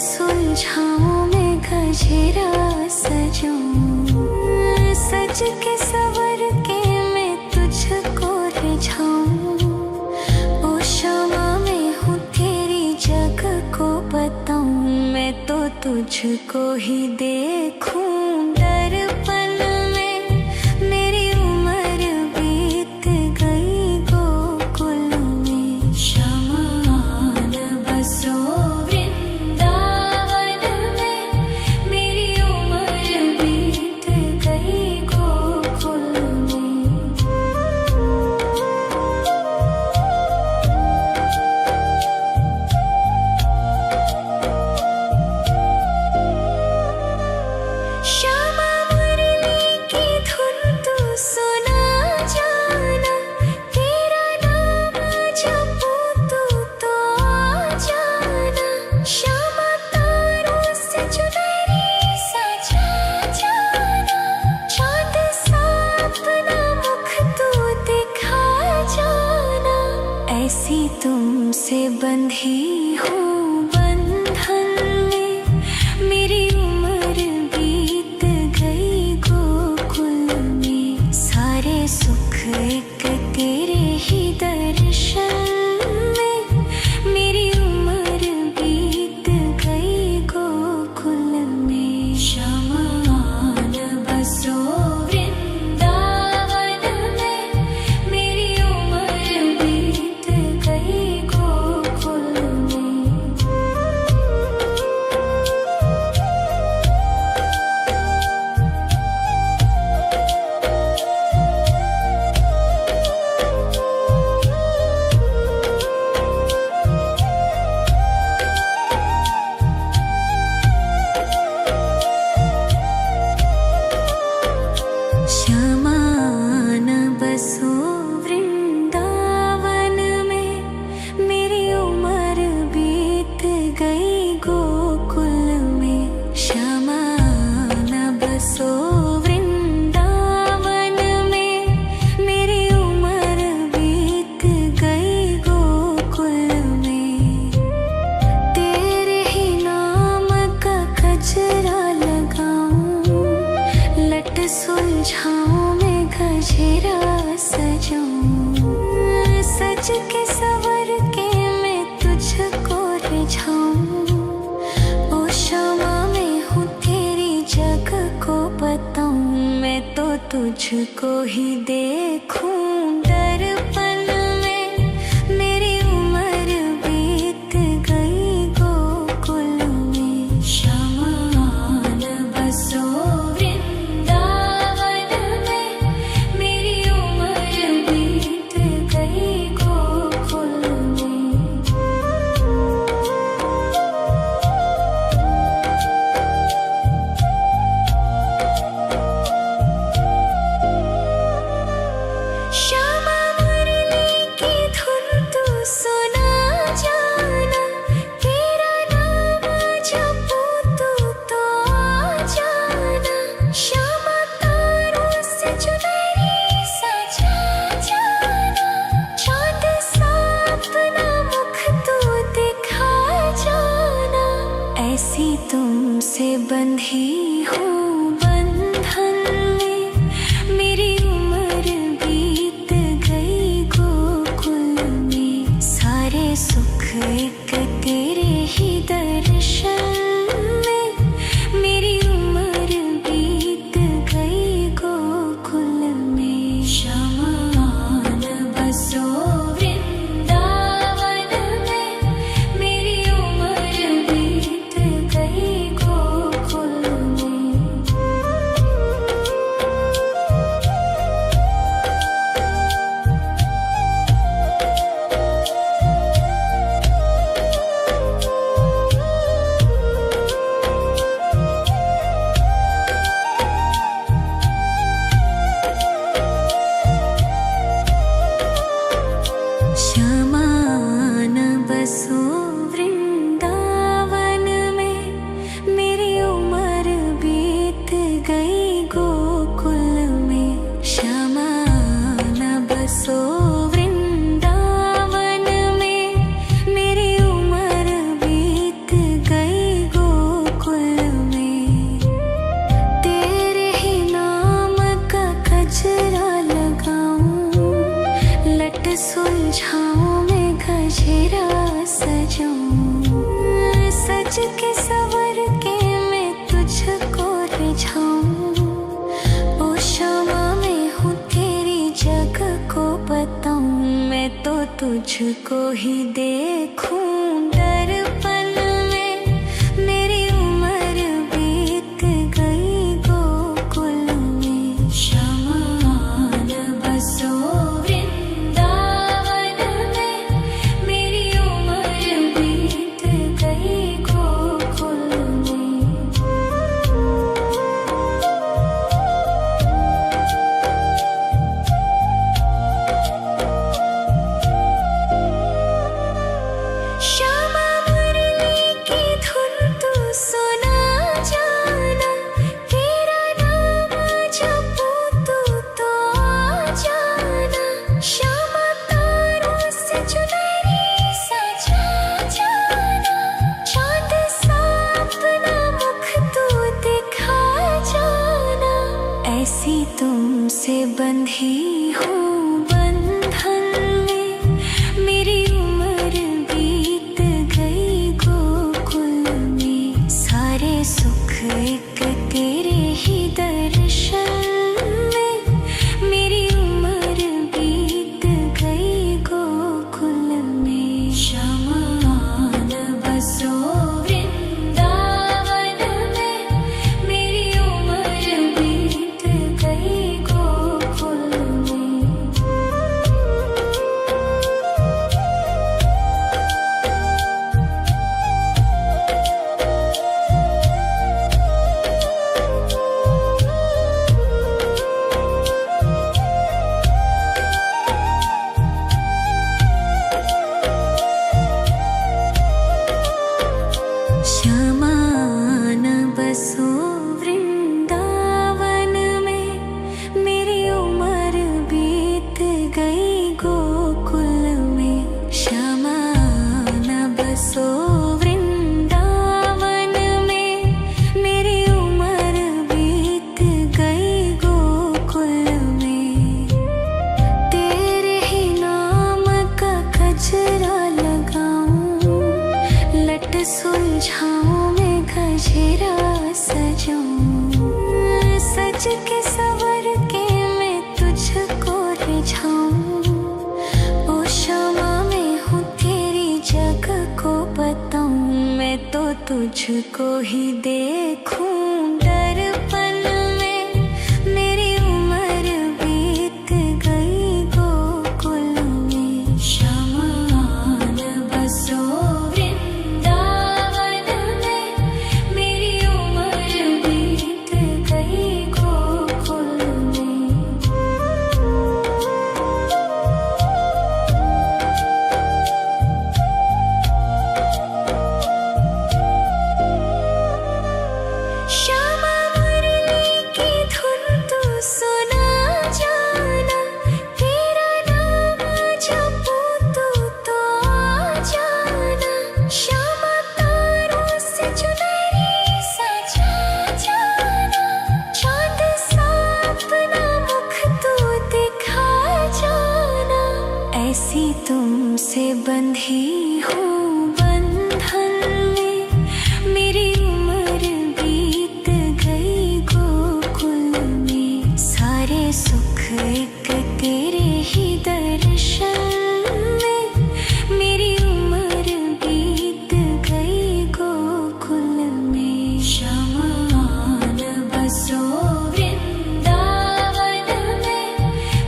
सुलझाऊं मैं गजरा सजाऊं, सज के सवर के मैं तुझको रिझाऊं। ओ शमा मैं हूँ तेरी जग को बताऊं, मैं तो तुझको ही देखूं दर्पण में। मेरी उम्र बीत गई गोकुल में, शमान बसो ऐसी तुमसे बंधी हूँ बंधन में, मेरी उम्र बीत गई गोकुल में। सारे सुख एक तेरे ही दर्शन में, मेरी उम्र बीत गई गोकुल में। शमान बसो सुलझाऊं मैं गजरा सजाऊं, सज के सवर के मैं तुझको रिझाऊं। ओ शमा मैं हूँ तेरी जग को बताऊं, मैं तो तुझको ही देखूं दर्पण में। मेरी उम्र बीत गई गोकुल में, शमान बसो श्यामा मुरली सज के सवर के मैं तुझको रिझाऊं। ओ क्षमा में हूँ तेरी जग को बताऊं, मैं तो तुझको ही देखूं दर्पण में। मेरी उम्र बीत गई गोकुल में, शमान बसो वृंदावन में। मेरी उम्र बीत गई गोकुल में। श्यामा मुरली की धुन तू सुना जाना, तेरा नाम जपूं तो आ जाना। श्यामा तारों से चुनरी सजा जाना, चांद सा अपना मुख तू दिखा जाना। ऐसी तुमसे बंधी हूँ बंधन में, मेरी उम्र बीत गई गोकुल में। सारे सुख एक तेरे ही दर्शन में, मेरी उम्र बीत गई गोकुल में। शमान बसो वृंदावन में, मेरी उम्र बीत गई गोकुल में। श्यामान बसो वृंदावन में, मेरी उम्र बीत गई गोकुल में। श्यामान बसो वृंदावन में, मेरी उम्र बीत गई गोकुल में। तेरे ही नाम का गजरा लगाऊं, लट सुलझाऊं मैं गजरा सजाऊं। सज के सवर के मैं तुझको रिझाऊं। ओ क्षमा में हूँ तेरी जग को बताऊं, मैं तो तुझको ही देखूं दर्पण में। मेरी उम्र बीत गई गोकुल में। शमान बसो वृंदावन में, मेरी उम्र बीत गई गोकुल में। श्यामा मुरली की धुन तू सुना जाना, तेरा नाम जपूं तो आ जाना। श्यामा तारों से चुनरी सजा जाना, चांद सा अपना मुख तू दिखा जाना। ऐसी तुमसे बंधी हूँ बंधन में, मेरी उम्र बीत गई गोकुल में। सारे सुख एक तेरे ही दर्शन में, मेरी उम्र बीत गई गोकुल में। शमान बसो वृंदावन में,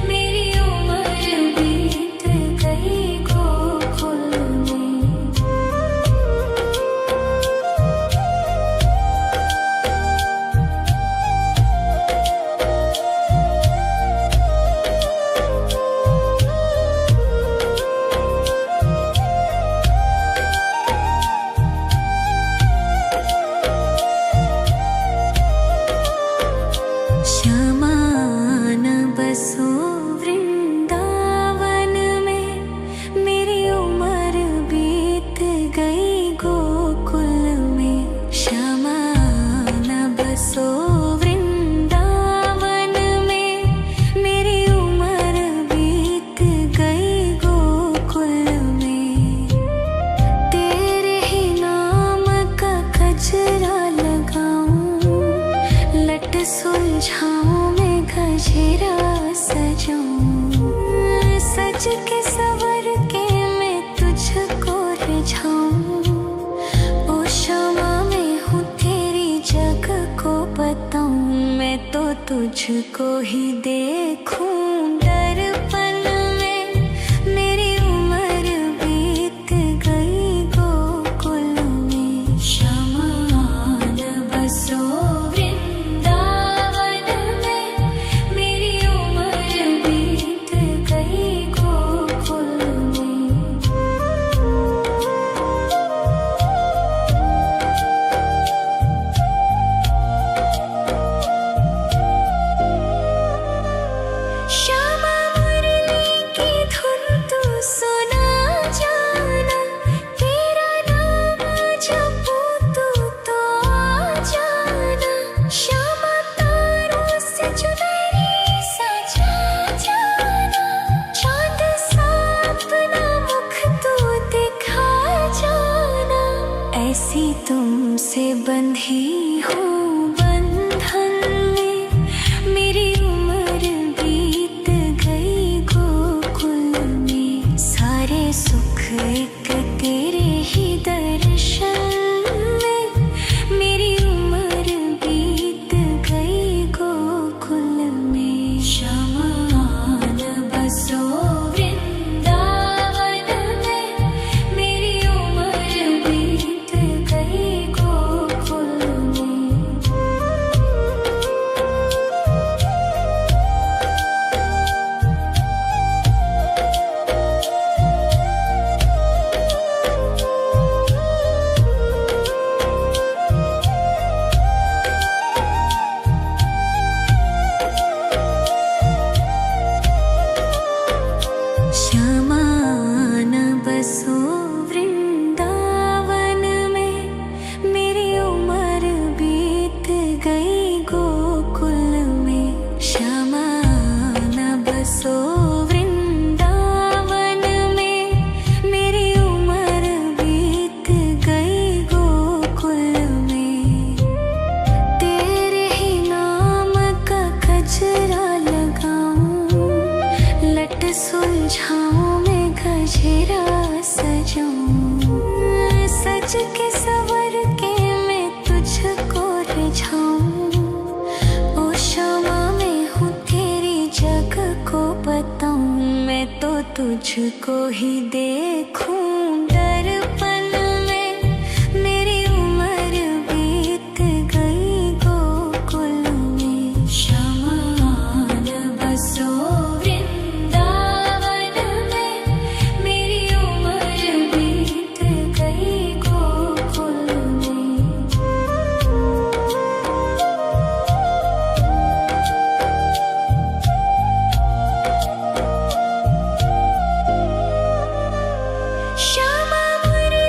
मेरी उम्र बीत गई गोकुल में। सजाऊं, सज के सवर के मैं तुझको रिझाऊं। ओ क्षमा मैं हूँ तेरी जग को बताऊं, मैं तो तुझको ही देखूं। दर्पण में मेरी उम्र बीत गई गोकुल में, शमान बसो वृंदावन में। मेरी उम्र बीत गई गोकुल में। श्यामा मुरली की धुन तू सुना जाना, तेरा नाम जपूं तू तो आ जाना। श्यामा तारों से चुनरी सजा जाना, चांद सा अपना मुख तू दिखा जाना। ऐसी तुमसे बंधी हूँ बंधन में, मेरी उम्र बीत गई गोकुल में। सारे सुख एक तेरे ही दर्शन में, मेरी उम्र बीत गई गोकुल में। शमान बसो वृंदावन में, मेरी उम्र बीत गई गोकुल में। शमान बसो वृंदावन में, मेरी उम्र बीत गई गोकुल में। शमान बसो वृंदावन में, मेरी उम्र बीत गई गोकुल में। तेरे ही नाम का गजरा लगाऊं, लट सुलझाऊं मैं गजरा सजाऊं। सज के सवर के मैं तुझको रिझाऊं। ओ क्षमा मैं हूँ तेरी जग को बताऊं, मैं तो तुझको ही देखूं। दर्पण में मेरी उम्र बीत गई गोकुल में। शमान बसो वृंदावन में, मेरी उम्र बीत गई गोकुल में। श्यामा मुरली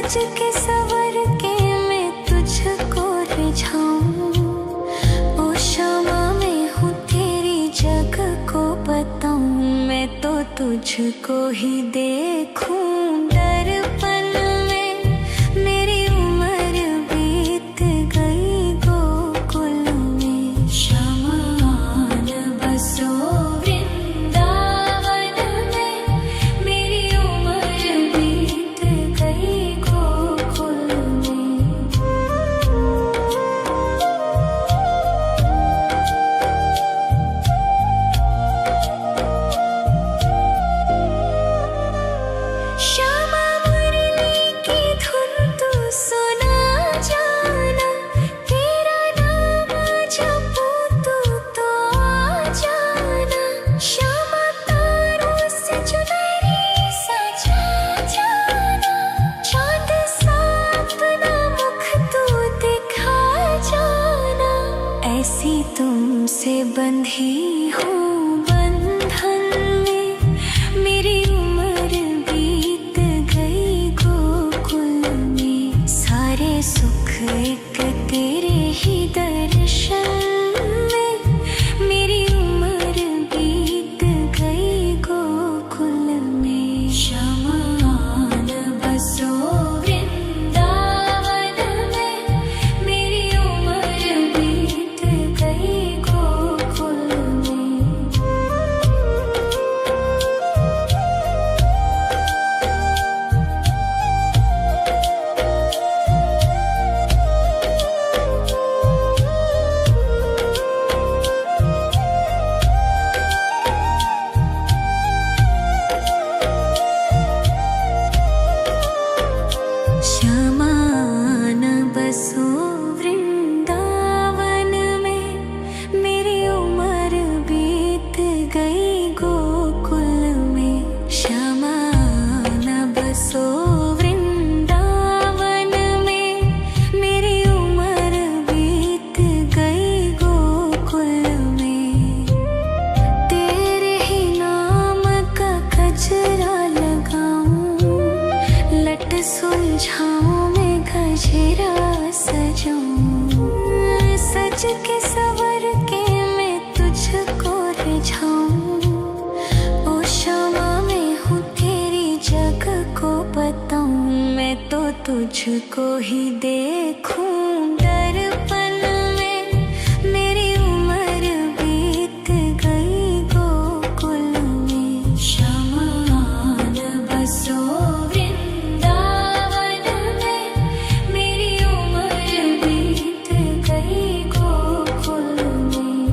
सज के सवर के मैं तुझको रिझाऊं। ओ क्षमा मैं हूँ तेरी जग को बताऊं। मैं तो तुझको ही देखूं दर्पण में। मेरी उम्र बीत गई गोकुल में। शमान बसो वृंदावन में। मेरी उम्र बीत गई गोकुल में। श्यामा मुरली की धुन तू सुना जाना। तेरा नाम जपूं तू तो आ जाना। श्यामा तारों से चुनरी सजा जाना। चाँद सा अपना मुख तू दिखा जाना। ऐसी तुमसे बंधी हूँ बंधन में। मेरी उम्र बीत गई गोकुल में। सारे सुख एक तेरे ही दर्शन में। मेरी उम्र बीत गई गोकुल में। शमान बसो वृंदावन में। मेरी उम्र बीत गई गोकुल में। शमान बसो वृंदावन में। मेरी उम्र बीत गई गोकुल में। शमान बसो वृंदावन में। मेरी उम्र बीत गई गोकुल में। तेरे ही नाम का गजरा लगाऊं। लट सुलझाऊं मैं गजरा सजाऊं। सज के सवर के मैं तुझको रिझाऊं। ओ क्षमा मैं हूँ तेरी जग को बताऊं। मैं तो तुझको ही देखूं दर्पण में। मेरी उम्र बीत गई गोकुल में। शमान बसो वृंदावन में। मेरी उम्र बीत गई गोकुल में।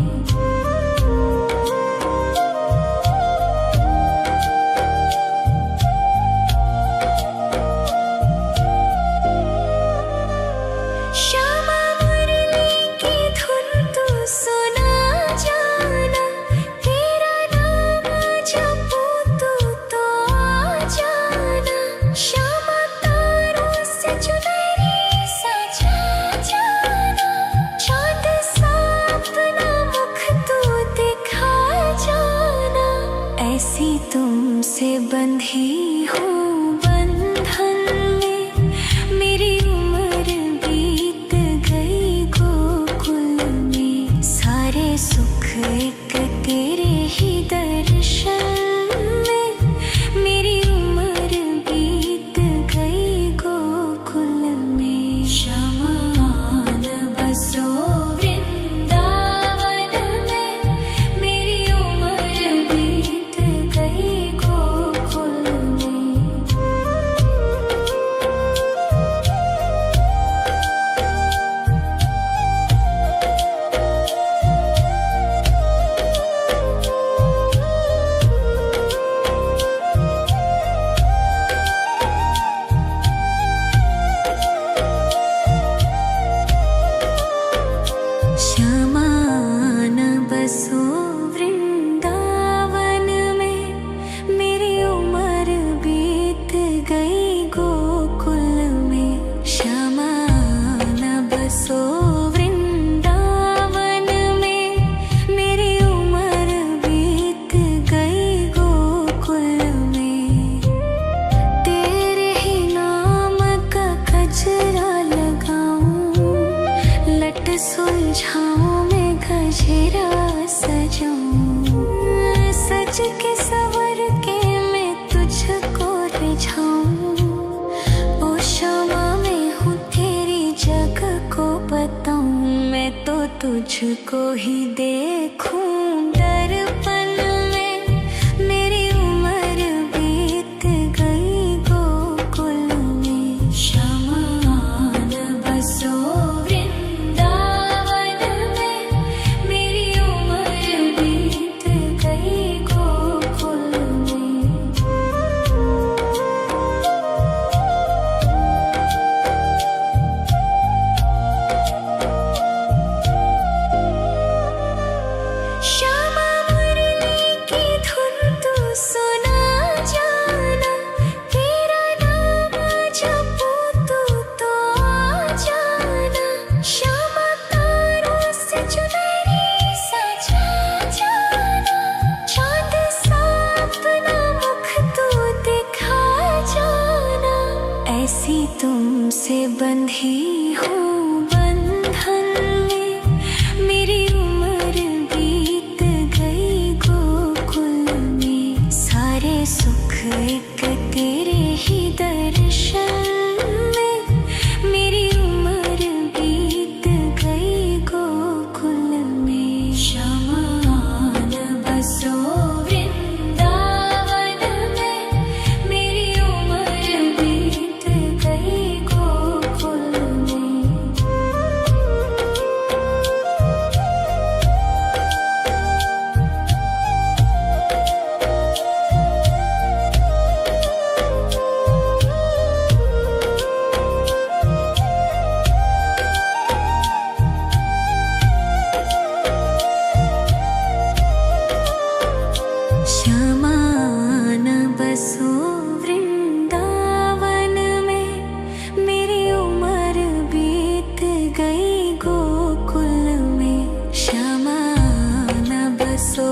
लट सुलझाऊं मैं गजरा सजाऊं, सज के सवर के मैं तुझको रिझाऊं। ओ शामा मैं हूँ तेरी जग को बताऊं, मैं तो तुझको ही देखूं दर्पण में। मेरी उम्र बीत गई गोकुल में, श्यामा आन बसो वृंदावन में। मेरी उम्र बीत गई गोकुल में। श्यामा मुरली की धुन तू सुना जाना, तेरा नाम जपूं तो आ जाना। श्यामा तारों से चुनरी सजा जाना, चांद सा अपना मुख तू दिखा जाना। ऐसी तुमसे बंधी हूँ बंधन में, मेरी उम्र बीत गई गोकुल में। सारे सुख एक तेरे ही दर्शन में, मेरी उम्र बीत गई गोकुल में। श्यामा आन बसो वृंदावन में, मेरी उम्र बीत गई गोकुल में। श्यामा आन बसो वृंदावन में, मेरी उम्र बीत गई गोकुल में। श्यामा आन बसो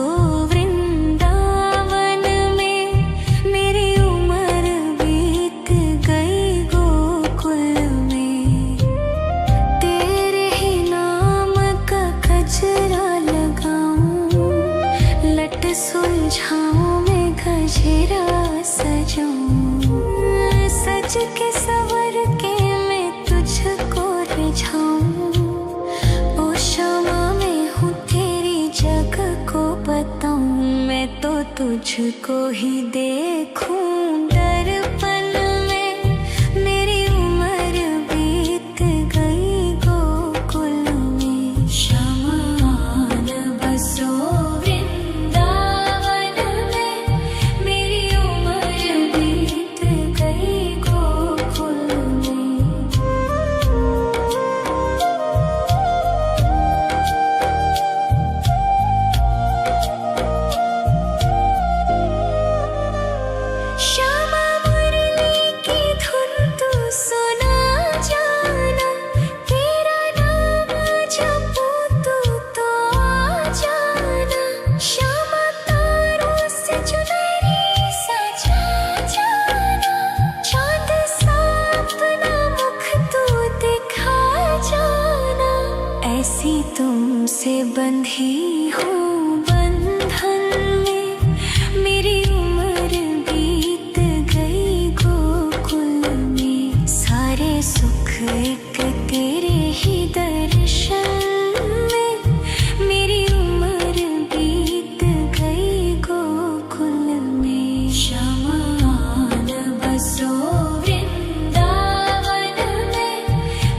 वृंदावन में, मेरी उम्र बीत गई गोकुल में। तेरे ही नाम का गजरा लगाऊं, लट सुलझाऊं मैं गजरा सजाऊं, सज के सवर के मैं तुझको रिझाऊं। ओ शामा मैं हूँ तेरी जग को बताऊं, मैं तो तुझको ही देखूं दर्पण में। मेरी उम्र बीत गई गोकुल में, श्यामा आन बसो वृंदावन में। मेरी उम्र बीत गई गोकुल में। श्यामा मुरली की धुन तू सुना जाना, तेरा नाम जपूं तो आ जाना। श्यामा तारों से चुनरी सजा जाना, चांद सा अपना मुख तू दिखा जाना। ऐसी तुमसे बंधी हूँ बंधन में, मेरी उम्र बीत गई गोकुल में। सारे सुख एक तेरे ही दर्शन में, मेरी उम्र बीत गई गोकुल में। श्यामा आन बसो वृंदावन में,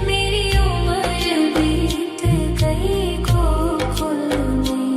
मेरी उम्र बीत गई गोकुल में।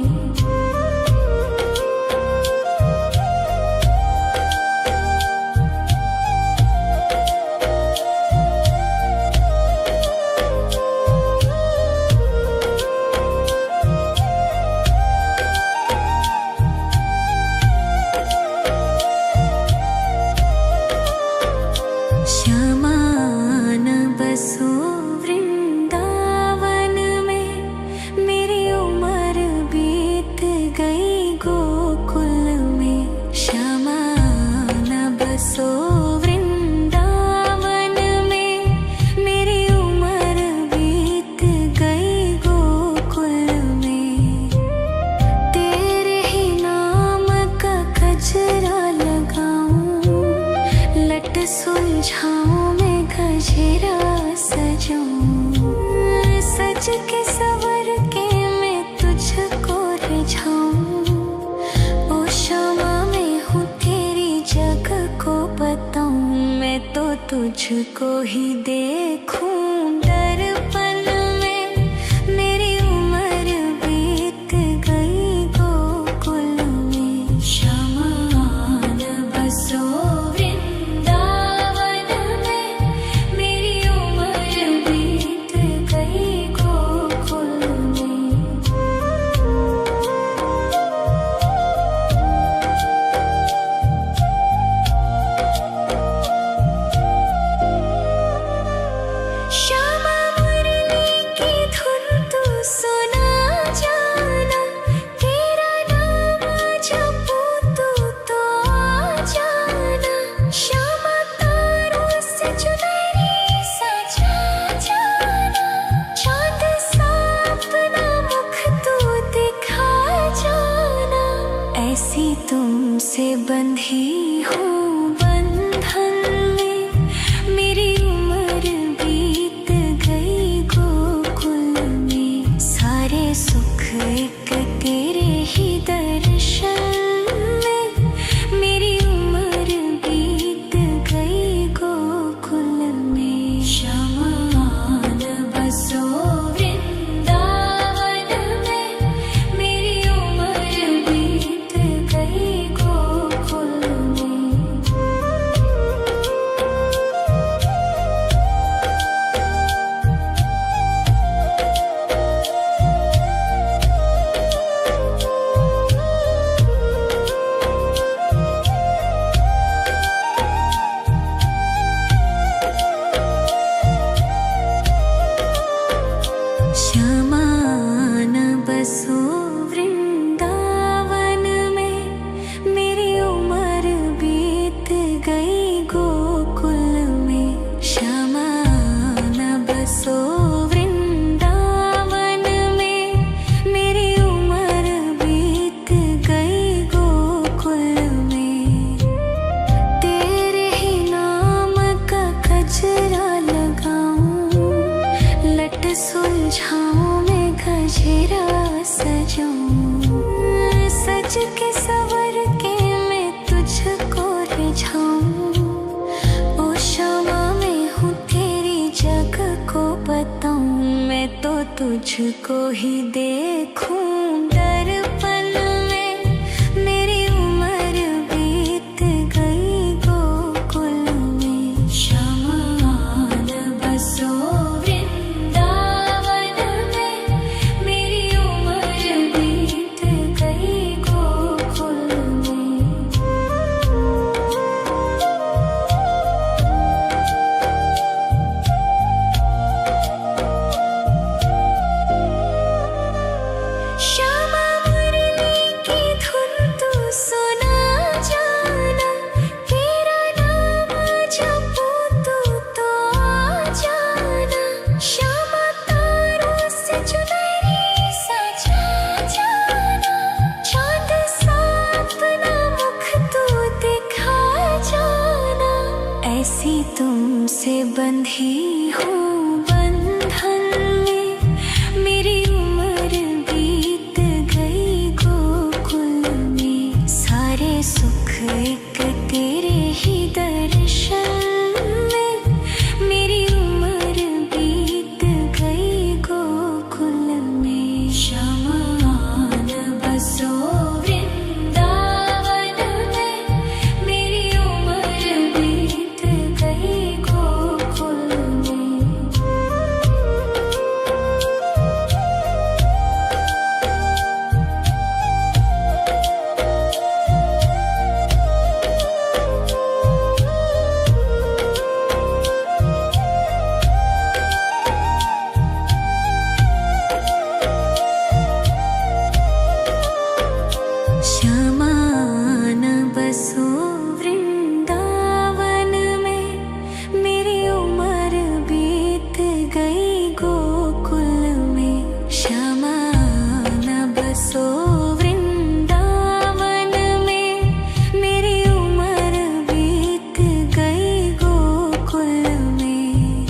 तुझको ही देखूं दर्पण में। मेरी उम्र बीत गई गोकुल में। शमान बसो वृंदावन में। मेरी उम्र बीत गई गोकुल में। श्यामा मुरली की धुन तू सुना जाना। तेरा नाम जपूं तू तो आ जाना। श्यामा तारों से चुनरी सजा जाना। चांद सा अपना मुख तू दिखा जाना। ऐसी तुमसे बंधी हूँ बंधन में। मेरी उम्र बीत गई गोकुल में। सारे सुख एक तेरे ही दर्शन में। मेरी उम्र बीत गई गोकुल में। शमान बसो वृंदावन में। मेरी उम्र बीत गई गोकुल में। श्यामान बसो वृंदावन में। मेरी उम्र बीत गई गोकुल में। श्यामान बसो वृंदावन में। मेरी उम्र बीत गई गोकुल में। तेरे ही नाम का गजरा लगाऊं। लट सुलझाऊं मैं गजरा सजाऊं। सज के सवर के मैं तुझको रिझाऊं। ओ श्यामा मैं हूँ तेरी जग को बताऊं। मैं तो तुझको ही देखूं दर्पण में। मेरी उम्र बीत गई गोकुल में। शमान बसो वृंदावन में। मेरी उम्र बीत गई गोकुल में। श्यामा मुरली की धुन तू सुना जाना। तेरा नाम जपूं तू तो आ जाना। श्यामा तारों से चुनरी सजा जाना। चांद सा अपना मुख तू दिखा जाना। ऐसी तुमसे बंधी हूँ बंधन में। मेरी उम्र बीत गई गोकुल में। सारे सुख एक तेरे ही दर्शन में। मेरी उम्र बीत गई गोकुल में। शमान बसो वृंदावन में। मेरी उम्र बीत गई गोकुल में। श्यामान बसो वृंदावन में। मेरी उम्र बीत गई गोकुल में। श्यामान बसो वृंदावन में। मेरी उम्र बीत गई गोकुल में।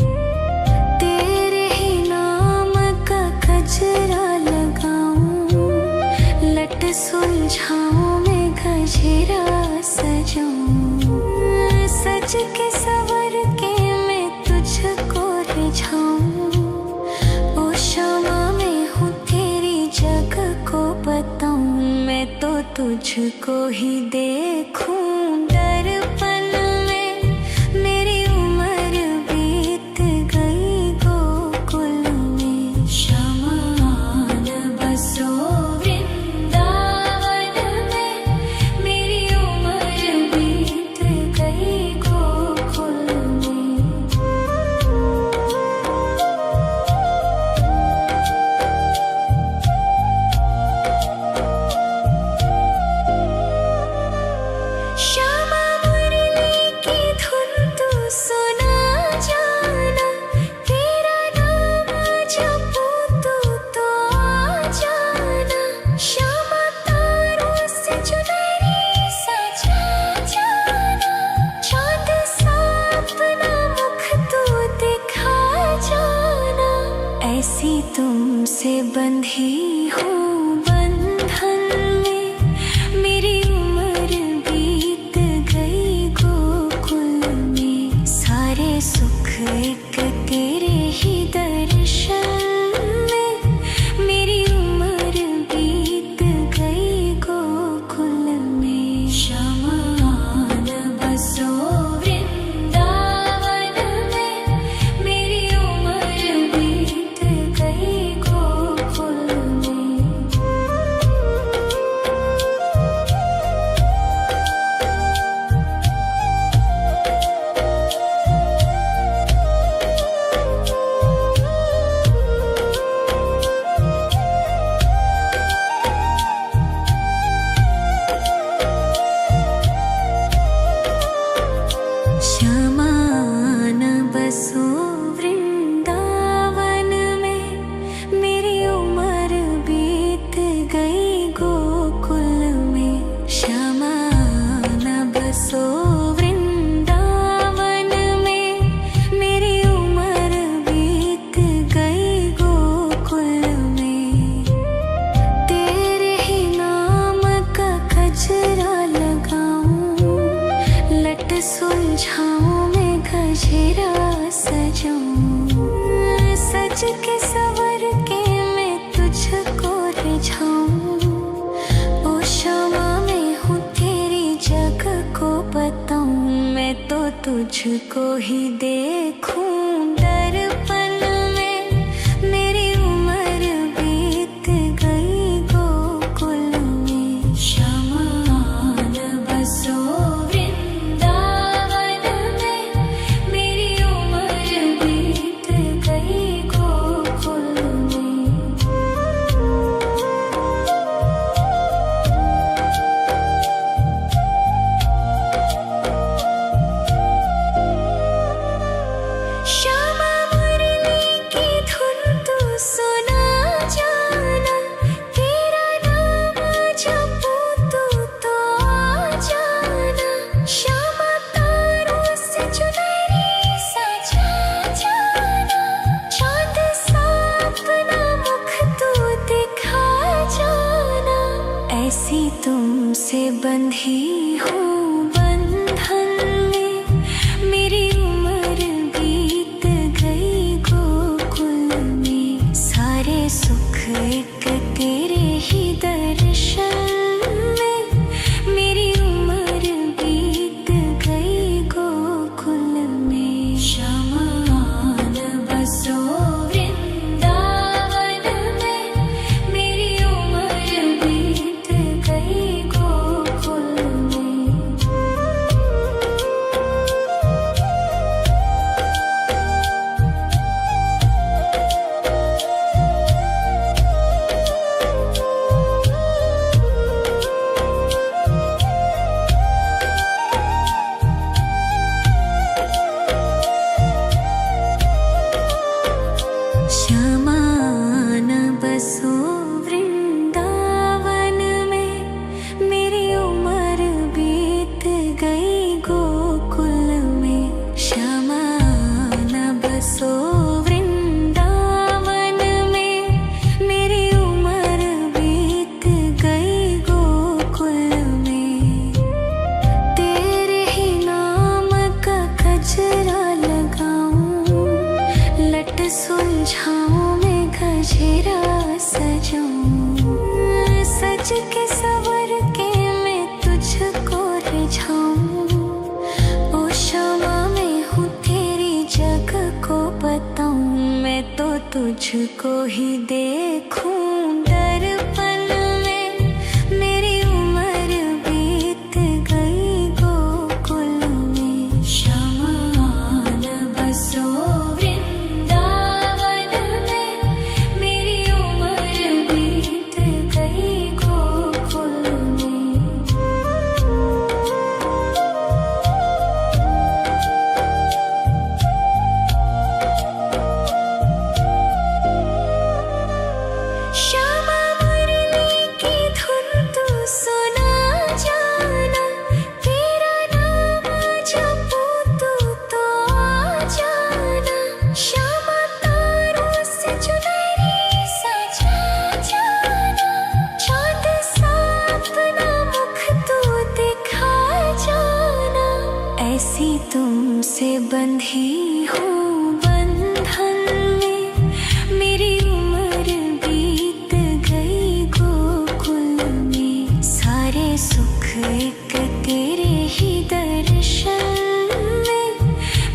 तेरे ही नाम का गजरा लगाऊं। लट सुलझाऊं मैं गजरा सजाऊं। सज के सवर के तुझको ही देखूं दर्पण में। मेरी उम्र बीत गई गोकुल में। शमान बसो वृंदावन में। मेरी उम्र बीत गई गोकुल में। श्यामा मुरली की धुन तू सुना जाना। तेरा नाम जपूं तो आ जाना। श्यामा तारों से चुनरी सजा जाना। चाँद सा अपना मुख तू दिखा जाना। ऐसी तुमसे बंधी हूँ बंधन में। मेरी उम्र बीत गई गोकुल में। सारे सुख एक तेरे ही दर्शन में। मेरी उम्र बीत गई गोकुल में। शमान बसो वृंदावन में। मेरी उम्र बीत गई गोकुल में। शमान बसो वृंदावन में। मेरी उम्र बीत गई गोकुल में। शमान बसो वृंदावन में। मेरी उम्र बीत गई गोकुल में। तेरे ही नाम का गजरा लगाऊं। लट सुलझाऊं मैं गजरा सजाऊं। सज के सवर के मैं तुझको रिझाऊं। ओ क्षमा मैं हूँ तेरी जग को बताऊं। मैं तो तुझको ही देखूं दर्पण में। मेरी उम्र बीत गई गोकुल में। शमान बसो वृंदावन में। मेरी उम्र बीत गई गोकुल में। श्यामा मुरली की धुन तू सुना जाना। तेरा नाम जपूं तो आ जाना। श्यामा तारों से चुनरी सजा जाना। चाँद सा अपना मुख तू दिखा जाना। ऐसी तुमसे बंधी हूँ बंधन में। मेरी उम्र बीत गई गोकुल में। सारे सुख एक तेरे ही दर्शन में। मेरी उम्र बीत गई गोकुल में। शमान बसो वृंदावन में। मेरी उम्र बीत गई गोकुल में। शमान बसो वृंदावन में। मेरी उम्र बीत गई गोकुल में। शमान बसो वृंदावन में। मेरी उम्र बीत गई गोकुल में। तेरे ही नाम का गजरा लगाऊं। लट सुलझाऊं मैं गजरा सजाऊं। सज के सवर के तुझको ही देखूं दर्पण में। मेरी उम्र बीत गई गोकुल में। शमान बसो वृंदावन में। मेरी उम्र बीत गई गोकुल में। श्यामा मुरली की धुन तू सुना जाना। तेरा नाम जपूं तो आ जाना। श्यामा तारों से चुनरी सजा जाना। चाँद सा अपना मुख तू दिखा जाना। ऐसी तुमसे बंधी हूँ बंधन में। मेरी उम्र बीत गई गोकुल में। सारे सुख एक तेरे ही दर्शन में।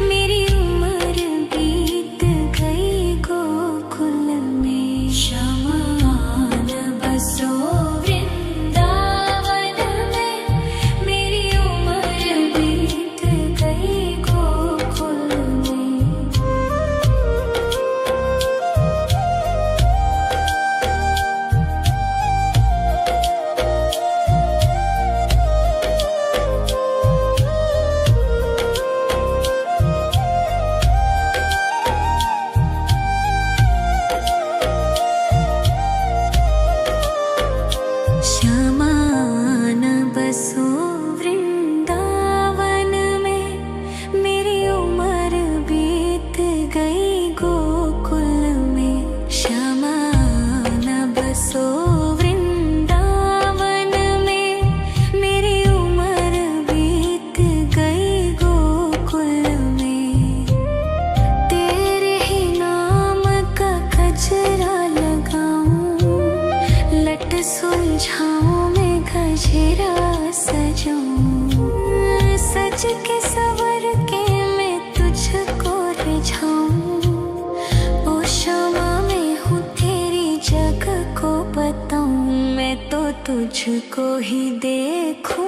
मेरी उम्र बीत गई गोकुल में। शमान बसो वृंदावन में। मेरी उम्र बीत गई गोकुल में। श्यामान बसो वृंदावन में। मेरी उम्र बीत गई गोकुल में। श्यामान बसो वृंदावन में। मेरी उम्र बीत गई गोकुल में। तेरे ही नाम का गजरा लगाऊं। लट सुलझाऊं मैं गजरा सजाऊं। सज के सवर के मैं तुझको रिझाऊं। ओ श्यामा मैं हूँ तेरी जग को बताऊं। मैं तो तुझको ही देखूं